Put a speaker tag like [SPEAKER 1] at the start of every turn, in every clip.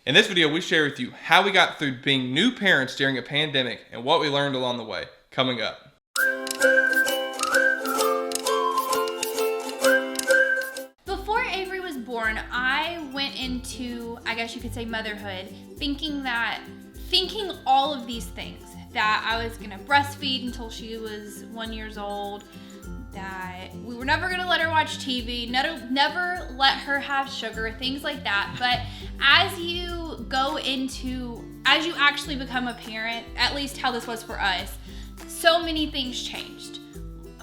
[SPEAKER 1] In this video, we share with you how we got through being new parents during a pandemic and what we learned along the way. Coming up.
[SPEAKER 2] Before Avery was born, I went into, I guess you could say, motherhood, thinking all of these things. That I was gonna breastfeed until she was 1 year old, that we were never gonna let her watch TV, never let her have sugar, things like that. But as you actually become a parent, at least how this was for us, so many things changed.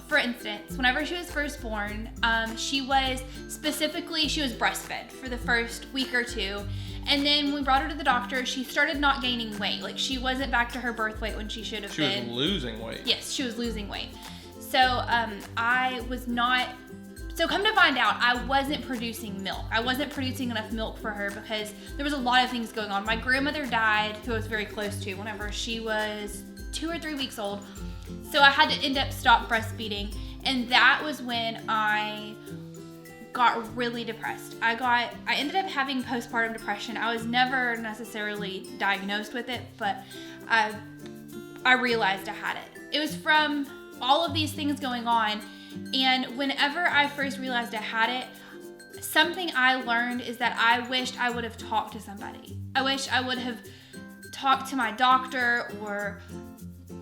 [SPEAKER 2] For instance, whenever she was first born, she was breastfed for the first week or two. And then when we brought her to the doctor, she started not gaining weight. Like, she wasn't back to her birth weight when she should have been.
[SPEAKER 1] She was losing weight.
[SPEAKER 2] Yes, she was losing weight. So so come to find out, I wasn't producing milk. I wasn't producing enough milk for her because there was a lot of things going on. My grandmother died, who I was very close to, whenever she was 2 or 3 weeks old. So I had to end up stop breastfeeding. And that was when I got really depressed. I ended up having postpartum depression. I was never necessarily diagnosed with it, but I realized I had it. It was from all of these things going on. And whenever I first realized I had it, something I learned is that I wished I would have talked to somebody. I wish I would have talked to my doctor or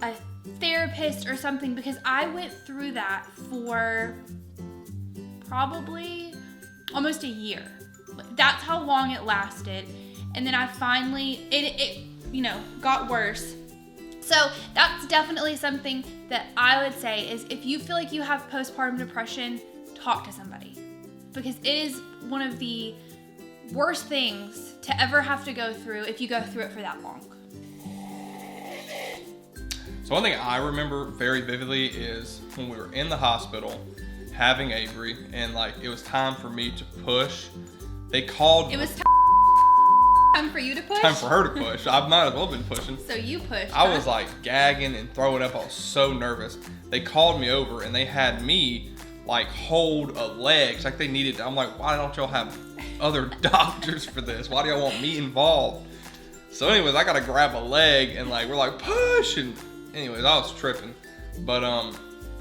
[SPEAKER 2] a therapist or something, because I went through that for probably almost a year. That's how long it lasted. And then I finally, it got worse. So that's definitely something that I would say is, if you feel like you have postpartum depression, talk to somebody, because it is one of the worst things to ever have to go through if you go through it for that long.
[SPEAKER 1] So one thing I remember very vividly is when we were in the hospital having Avery, and it was time for me to push. They called.
[SPEAKER 2] It was time for you to push?
[SPEAKER 1] Time for her to push. I might as well have been pushing.
[SPEAKER 2] So you pushed.
[SPEAKER 1] I was gagging and throwing up. I was so nervous. They called me over and they had me hold a leg. It's like they needed. I'm like, why don't y'all have other doctors for this? Why do y'all want me involved? So anyways, I gotta grab a leg and we're like, push, and anyways, I was tripping. But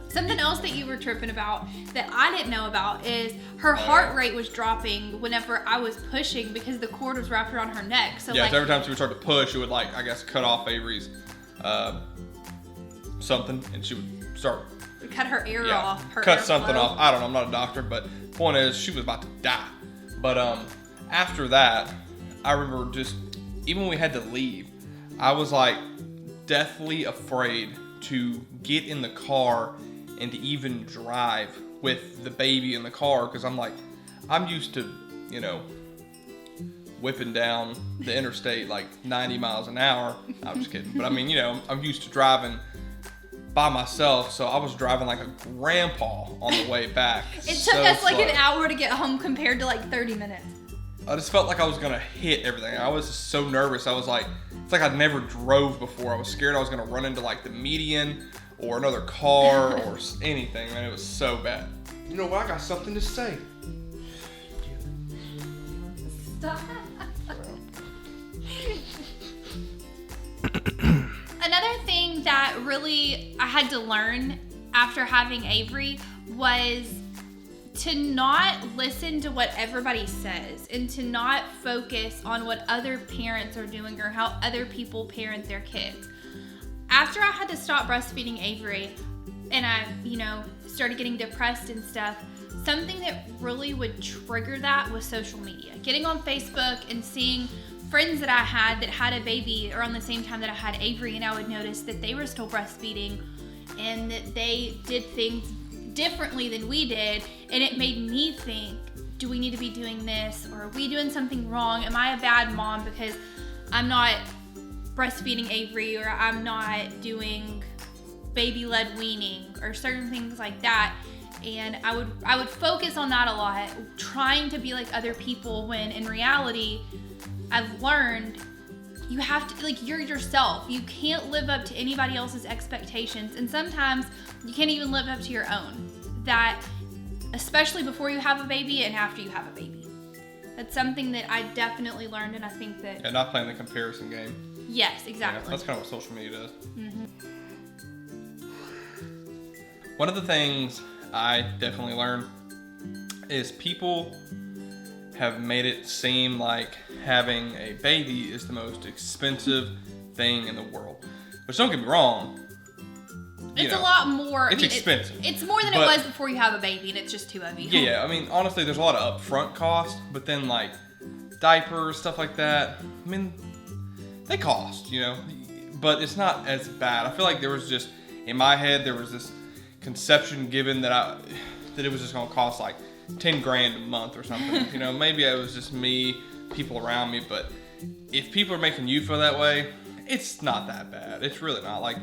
[SPEAKER 2] something else that you were tripping about that I didn't know about is her heart rate was dropping whenever I was pushing, because the cord was wrapped around her neck. So
[SPEAKER 1] yeah, so every time she would start to push, it would cut off Avery's something, and she would start
[SPEAKER 2] cut her ear off.
[SPEAKER 1] Cut something off. I don't know. I'm not a doctor, but point is, she was about to die. But after that, I remember just even when we had to leave, I was deathly afraid to get in the car and to even drive with the baby in the car, because I'm used to, whipping down the interstate 90 miles an hour. I'm just kidding. But I'm used to driving by myself, so I was driving like a grandpa on the way back.
[SPEAKER 2] It took us an hour to get home compared to 30 minutes.
[SPEAKER 1] I just felt like I was gonna hit everything. I was just so nervous. I was it's like I'd never drove before. I was scared I was gonna run into the median or another car or anything, man. It was so bad.
[SPEAKER 3] You know what? I got something to say.
[SPEAKER 2] Stop. Another thing that really I had to learn after having Avery was to not listen to what everybody says and to not focus on what other parents are doing or how other people parent their kids. After I had to stop breastfeeding Avery and I, started getting depressed and stuff, something that really would trigger that was social media. Getting on Facebook and seeing friends that I had a baby around the same time that I had Avery, and I would notice that they were still breastfeeding and that they did things differently than we did, and it made me think, do we need to be doing this, or are we doing something wrong? Am I a bad mom because I'm not breastfeeding Avery, or I'm not doing baby-led weaning or certain things like that? And I would focus on that a lot, trying to be like other people, when in reality I've learned you have to, you're yourself. You can't live up to anybody else's expectations, and sometimes you can't even live up to your own. That, especially before you have a baby and after you have a baby. That's something that I definitely learned, and I think that
[SPEAKER 1] And not playing the comparison game.
[SPEAKER 2] yes,
[SPEAKER 1] Yeah,
[SPEAKER 2] exactly.
[SPEAKER 1] that's kind of what social media does. One of the things I definitely learned is people have made it seem like having a baby is the most expensive thing in the world. Which, don't get me wrong, you
[SPEAKER 2] It's
[SPEAKER 1] know,
[SPEAKER 2] a lot more.
[SPEAKER 1] it's expensive.
[SPEAKER 2] It's more than it
[SPEAKER 1] But-
[SPEAKER 2] was before you have a baby, and it's just two of you.
[SPEAKER 1] Yeah, I mean, honestly, there's a lot of upfront cost, but then like diapers, stuff like that, I mean, they cost, you know, but it's not as bad. I feel like there was just, in my head, there was this conception given that it was just gonna cost like 10 grand a month or something. You know, maybe it was just me, people around me, but if people are making you feel that way, it's not that bad. It's really not. Like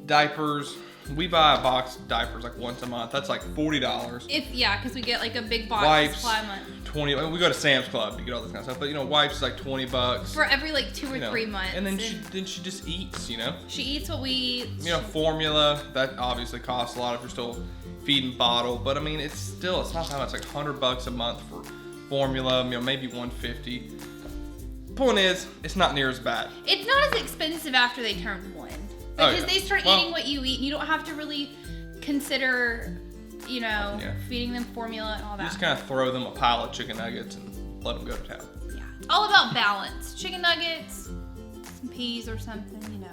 [SPEAKER 1] diapers, we buy a box of diapers like once a month. That's like $40.
[SPEAKER 2] Because we get like a big box
[SPEAKER 1] Wipes,
[SPEAKER 2] supply a month
[SPEAKER 1] 20. We go to Sam's Club to get all this kind of stuff, but you know, wipes is like $20.
[SPEAKER 2] for every like 2 or
[SPEAKER 1] you know,
[SPEAKER 2] 3 months.
[SPEAKER 1] and then she just eats. You know,
[SPEAKER 2] she eats what we eat.
[SPEAKER 1] you know, formula that obviously costs a lot if you're still feeding bottle, but I mean, it's not that much. Like $100 a month for formula. You know, maybe $150. Point is, it's not near as bad.
[SPEAKER 2] It's not as expensive after they turn 1
[SPEAKER 1] Oh,
[SPEAKER 2] because
[SPEAKER 1] yeah.
[SPEAKER 2] they start
[SPEAKER 1] Well-
[SPEAKER 2] eating what you eat, and you don't have to really consider, you know,
[SPEAKER 1] Yeah.
[SPEAKER 2] feeding them formula and all
[SPEAKER 1] You
[SPEAKER 2] that.
[SPEAKER 1] just kind of throw them a pile of chicken nuggets and let them go to town.
[SPEAKER 2] Yeah, it's all about balance. Chicken nuggets, some peas or something, you know.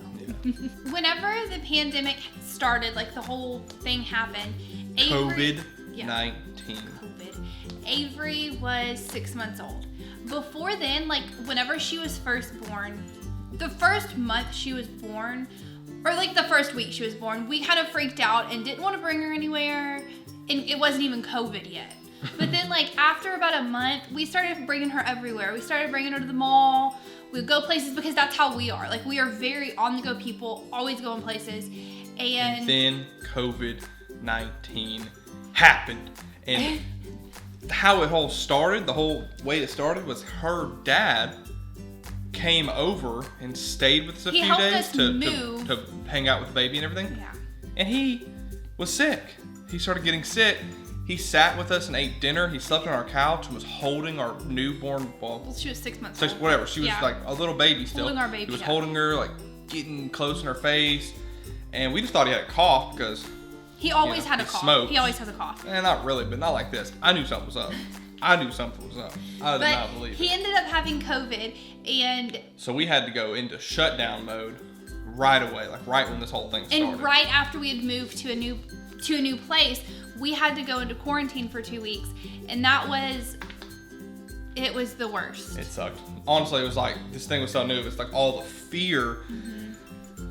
[SPEAKER 2] Whenever the pandemic started, like the whole thing happened,
[SPEAKER 1] COVID-19.
[SPEAKER 2] COVID. Avery was 6 months old. Before then, like whenever she was first born, the first month she was born, or like the first week she was born, we kind of freaked out and didn't want to bring her anywhere, and it wasn't even COVID yet. But then like after about a month, we started bringing her everywhere. We started bringing her to the mall. We'd go places because that's how we are. Like we are very on the go people, always going places.
[SPEAKER 1] And then COVID-19 happened. And how it all started, the whole way it started was her dad came over and stayed with us a
[SPEAKER 2] He
[SPEAKER 1] few
[SPEAKER 2] helped
[SPEAKER 1] days
[SPEAKER 2] us move.
[SPEAKER 1] to hang out with the baby and everything.
[SPEAKER 2] Yeah.
[SPEAKER 1] And he was sick. He started getting sick. He sat with us and ate dinner. He slept on our couch and was holding our newborn,
[SPEAKER 2] Well, she was 6 months
[SPEAKER 1] so
[SPEAKER 2] old.
[SPEAKER 1] whatever. She was
[SPEAKER 2] Yeah.
[SPEAKER 1] like a little baby still.
[SPEAKER 2] Holding our baby,
[SPEAKER 1] He was
[SPEAKER 2] yeah.
[SPEAKER 1] holding her, like getting close in her face. And we just thought he had a cough because,
[SPEAKER 2] He always
[SPEAKER 1] know,
[SPEAKER 2] had a
[SPEAKER 1] he
[SPEAKER 2] cough.
[SPEAKER 1] smoked.
[SPEAKER 2] He always has a cough.
[SPEAKER 1] not really, but not like this. I knew something was up. I did
[SPEAKER 2] But
[SPEAKER 1] not believe
[SPEAKER 2] he
[SPEAKER 1] it.
[SPEAKER 2] ended up having COVID, and
[SPEAKER 1] So we had to go into shutdown mode right away, like right when this whole thing started.
[SPEAKER 2] right after we had moved to a new place, we had to go into quarantine for 2 weeks, and it was the worst.
[SPEAKER 1] It sucked. Honestly, it was like, this thing was so new. It's like all the fear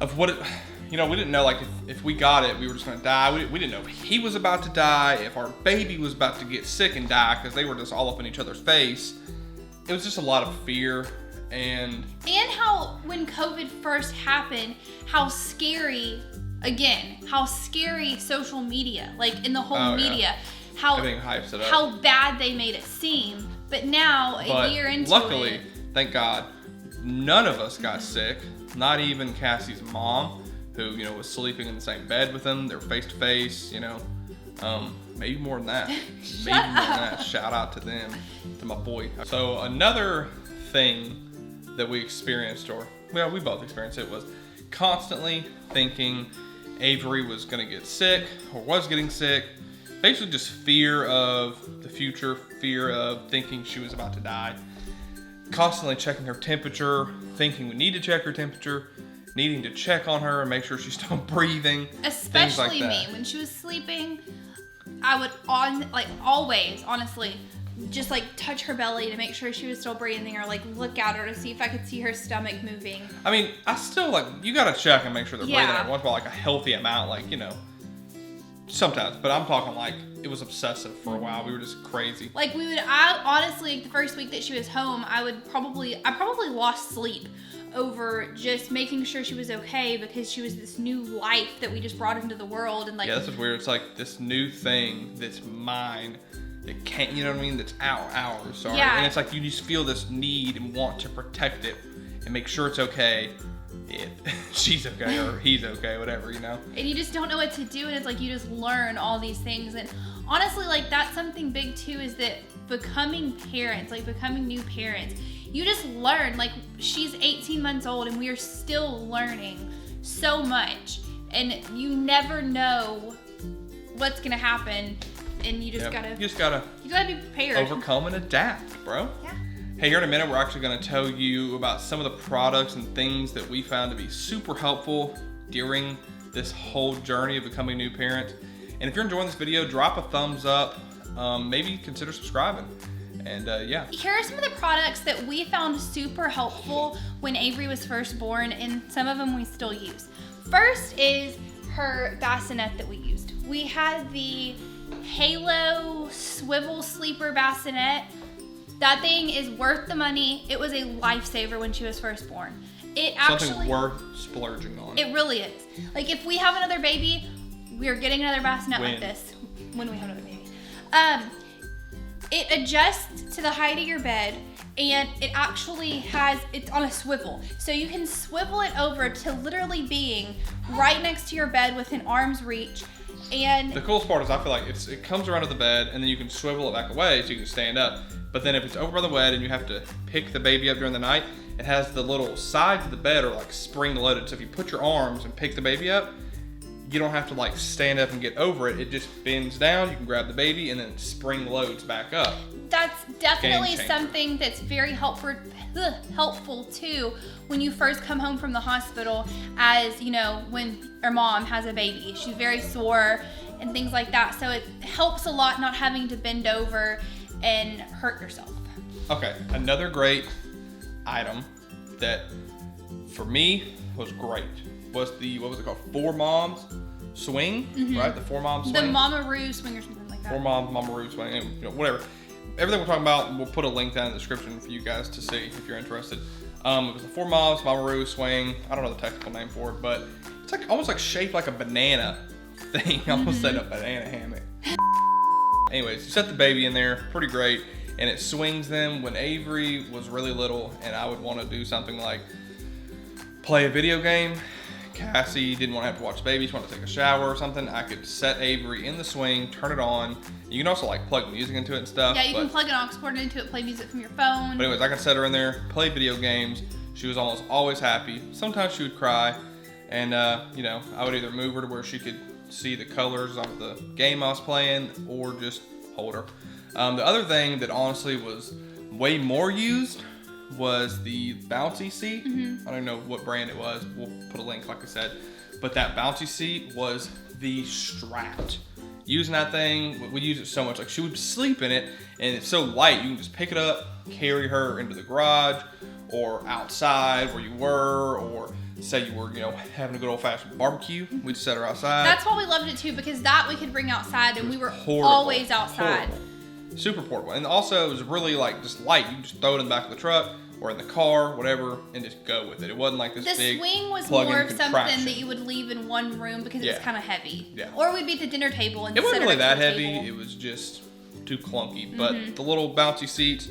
[SPEAKER 1] of what it, you know, we didn't know like if we got it, we were just going to die. We didn't know if he was about to die, if our baby was about to get sick and die because they were just all up in each other's face. It was just a lot of fear and
[SPEAKER 2] How when COVID first happened, how scary social media, like in the whole
[SPEAKER 1] Oh, yeah.
[SPEAKER 2] media, how
[SPEAKER 1] everything hypes it up.
[SPEAKER 2] how bad they made it seem. But now,
[SPEAKER 1] But
[SPEAKER 2] a year into
[SPEAKER 1] luckily,
[SPEAKER 2] it,
[SPEAKER 1] thank God, none of us got sick. Not even Cassie's mom, who, you know, was sleeping in the same bed with him. They're face to face, you know. Maybe more than that. Maybe more than that. Shout out to them, to my boy. So another thing that we experienced, or well, we both experienced it, was constantly thinking Avery was gonna get sick or was getting sick. Basically just fear of the future, fear of thinking she was about to die. Constantly checking her temperature, thinking we need to check her temperature, needing to check on her and make sure she's still breathing. things like
[SPEAKER 2] especially me,
[SPEAKER 1] that.
[SPEAKER 2] when she was sleeping, I would always, honestly, just like touch her belly to make sure she was still breathing, or like look at her to see if I could see her stomach moving.
[SPEAKER 1] I mean, I still like, you gotta check and make sure they're
[SPEAKER 2] Yeah.
[SPEAKER 1] breathing every once in a while, like a healthy amount, like, you know, sometimes. But I'm talking like, it was obsessive for a while. We were just crazy.
[SPEAKER 2] Like I honestly, like, the first week that she was home, I probably lost sleep over just making sure she was okay, because she was this new life that we just brought into the world, and like,
[SPEAKER 1] Yeah, that's what's weird. It's like this new thing that's mine that can't, you know what I mean? That's ours, sorry.
[SPEAKER 2] Yeah.
[SPEAKER 1] And it's like you just feel this need and want to protect it and make sure it's okay if she's okay or he's okay, whatever, you know?
[SPEAKER 2] and you just don't know what to do, and it's like you just learn all these things, and honestly, like that's something big too, is that becoming parents, like becoming new parents, you just learn. Like she's 18 months old and we are still learning so much, and you never know what's gonna happen, and you just gotta be prepared.
[SPEAKER 1] Overcome and adapt, bro.
[SPEAKER 2] Yeah.
[SPEAKER 1] Hey, here in a minute, we're actually going to tell you about some of the products and things that we found to be super helpful during this whole journey of becoming a new parent. And if you're enjoying this video, drop a thumbs up. Maybe consider subscribing. And yeah.
[SPEAKER 2] Here are some of the products that we found super helpful when Avery was first born, and some of them we still use. First is her bassinet that we used. We had the Halo Swivel Sleeper Bassinet. That thing is worth the money. It was a lifesaver when she was first born.
[SPEAKER 1] Something worth splurging on.
[SPEAKER 2] It really is. Like if we have another baby, we are getting another bassinet like this when we have another baby. It adjusts to the height of your bed, and it actually it's on a swivel. So you can swivel it over to literally being right next to your bed within arm's reach. And
[SPEAKER 1] the coolest part is I feel like it comes around to the bed, and then you can swivel it back away so you can stand up. But then if it's over by the bed and you have to pick the baby up during the night, it has the little sides of the bed are like spring loaded. So if you put your arms and pick the baby up, you don't have to like stand up and get over it. It just bends down, you can grab the baby, and then spring loads back up.
[SPEAKER 2] That's definitely something that's very helpful too when you first come home from the hospital, as you know, when our mom has a baby. She's very sore and things like that. So it helps a lot not having to bend over and hurt yourself. Okay,
[SPEAKER 1] another great item that for me was great was the, what was it called? 4Moms swing, right? The 4Moms swing.
[SPEAKER 2] The Mama-Roo swing or something like that.
[SPEAKER 1] 4Moms Mama-Roo swing, and, you know, whatever. Everything we're talking about, we'll put a link down in the description for you guys to see if you're interested. It was the 4Moms Mama-Roo swing. I don't know the technical name for it, but it's like almost like shaped like a banana thing. I almost said a banana hammock. Anyways, you set the baby in there, pretty great, and it swings them. When Avery was really little and I would want to do something like play a video game, Cassie didn't want to have to watch the baby, she wanted to take a shower or something, I could set Avery in the swing, turn it on. You can also like plug music into it and stuff.
[SPEAKER 2] Yeah, you can plug an aux cord into it, play music from your phone.
[SPEAKER 1] But anyways, I could set her in there, play video games. She was almost always happy. Sometimes she would cry, and you know, I would either move her to where she could see the colors of the game I was playing, or just hold her. The other thing that honestly was way more used was the bouncy seat. I don't know what brand it was. We'll put a link, like I said. But that bouncy seat was the strat. Using that thing, we use it so much. Like she would sleep in it, and it's so light. You can just pick it up, carry her into the garage, or outside where you were, or say you were, you know, having a good old-fashioned barbecue. We'd set her outside.
[SPEAKER 2] That's why we loved it too, because that we could bring outside, and we were always outside.
[SPEAKER 1] Horrible. Super portable. And also it was really like just light. You can just throw it in the back of the truck or in the car, whatever, and just go with it. It wasn't like this big
[SPEAKER 2] The swing was
[SPEAKER 1] plug-in
[SPEAKER 2] more of something
[SPEAKER 1] contraption
[SPEAKER 2] that you would leave in one room because it was kind of heavy.
[SPEAKER 1] Yeah.
[SPEAKER 2] Or we'd be at the dinner table and
[SPEAKER 1] it wasn't really that heavy.
[SPEAKER 2] Table.
[SPEAKER 1] It was just too clunky. But the little bouncy seats,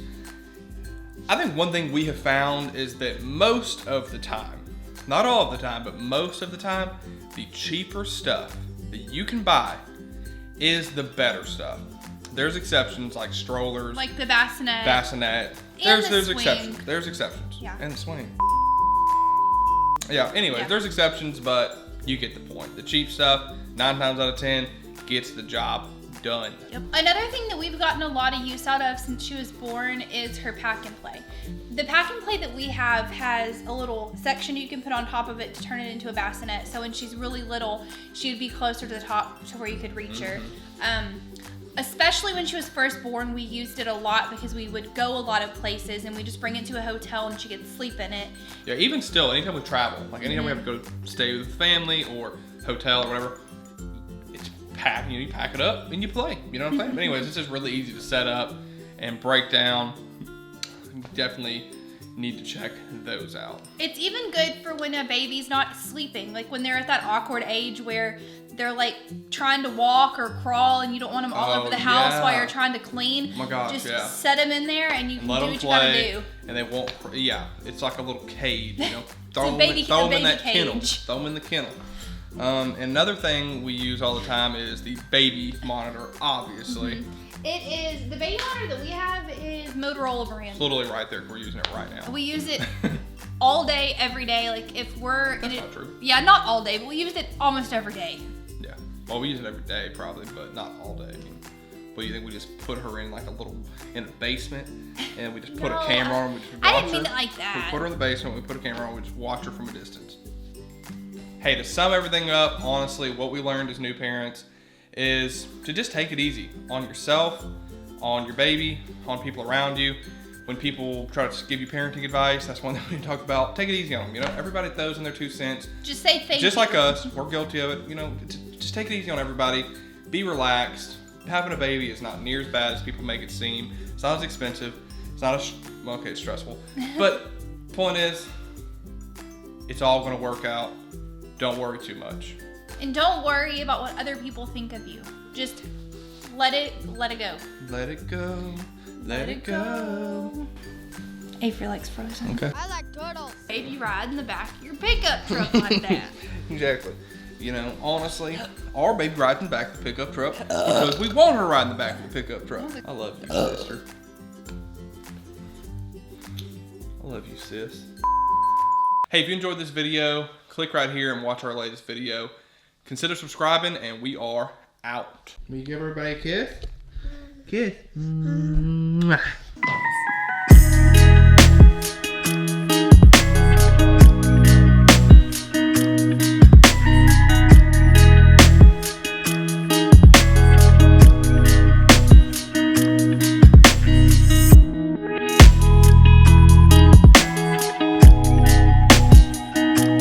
[SPEAKER 1] I think one thing we have found is that most of the time, not all of the time, but most of the time, the cheaper stuff that you can buy is the better stuff. There's exceptions like strollers,
[SPEAKER 2] like the bassinet.
[SPEAKER 1] There's
[SPEAKER 2] swing.
[SPEAKER 1] exceptions. There's exceptions.
[SPEAKER 2] Yeah.
[SPEAKER 1] And the swing. Yeah. Anyways, there's exceptions, but you get the point. The cheap stuff, 9 times out of 10, gets the job done.
[SPEAKER 2] Yep. Another thing that we've gotten a lot of use out of since she was born is her pack and play. The pack and play that we have has a little section you can put on top of it to turn it into a bassinet. So when she's really little, she would be closer to the top to where you could reach her. Especially when she was first born, we used it a lot because we would go a lot of places and we just bring it to a hotel and she could sleep in it.
[SPEAKER 1] Yeah, even still, anytime we travel, like anytime we have to go stay with family or hotel or whatever, it's packed. You pack it up and you play. You know what I'm saying? But anyways, it's just really easy to set up and break down. Definitely need to check those out.
[SPEAKER 2] It's even good for when a baby's not sleeping, like when they're at that awkward age where they're like trying to walk or crawl and you don't want them all over the house while you're trying to clean.
[SPEAKER 1] Oh my gosh,
[SPEAKER 2] just set them in there and you can do what you gotta do.
[SPEAKER 1] And they won't, it's like a little cage, you know.
[SPEAKER 2] Throw them in that
[SPEAKER 1] kennel. Throw them in the kennel. And another thing we use all the time is the baby monitor, obviously.
[SPEAKER 2] It is, the baby monitor that we have is Motorola brand.
[SPEAKER 1] It's literally right there. We're using it right now.
[SPEAKER 2] We use it all day, every day. Like if we're
[SPEAKER 1] That's not true.
[SPEAKER 2] Yeah, not all day, but we use it almost every day.
[SPEAKER 1] Yeah. Well, we use it every day probably, but not all day. I mean, what do you think? We just put her in like in a basement, and we just put a camera on her. We just watch
[SPEAKER 2] I didn't mean
[SPEAKER 1] her.
[SPEAKER 2] it like that.
[SPEAKER 1] We put her in the basement. We put a camera on. We just watch her from a distance. Hey, to sum everything up, honestly, what we learned as new parents is to just take it easy on yourself, on your baby, on people around you. When people try to give you parenting advice, that's one thing we talk about. Take it easy on them. You know, everybody throws in their 2 cents.
[SPEAKER 2] Just say thank you.
[SPEAKER 1] Just like us, we're guilty of it. You know, just take it easy on everybody. Be relaxed. Having a baby is not near as bad as people make it seem. It's not as expensive. It's not okay, it's stressful. But point is, it's all gonna work out. Don't worry too much.
[SPEAKER 2] And don't worry about what other people think of you. Just let it go.
[SPEAKER 1] Let it go. Let it go.
[SPEAKER 2] Avery likes Frozen.
[SPEAKER 1] Okay.
[SPEAKER 4] I like turtles.
[SPEAKER 2] Baby ride in the back of your pickup truck like that.
[SPEAKER 1] Exactly. You know, honestly, our baby rides in the back of the pickup truck because we want her to ride in the back of the pickup truck. I love you, sister. I love you, sis. Hey, if you enjoyed this video, click right here and watch our latest video. Consider subscribing, and we are out.
[SPEAKER 3] Will you give everybody a kiss? Kiss.